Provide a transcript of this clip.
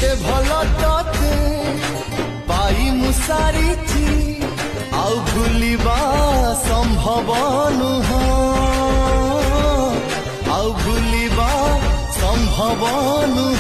एते भल तते पाई मुसारिथि आउ भूलिबा संभव नुह आउ भूलिबा संभव नुह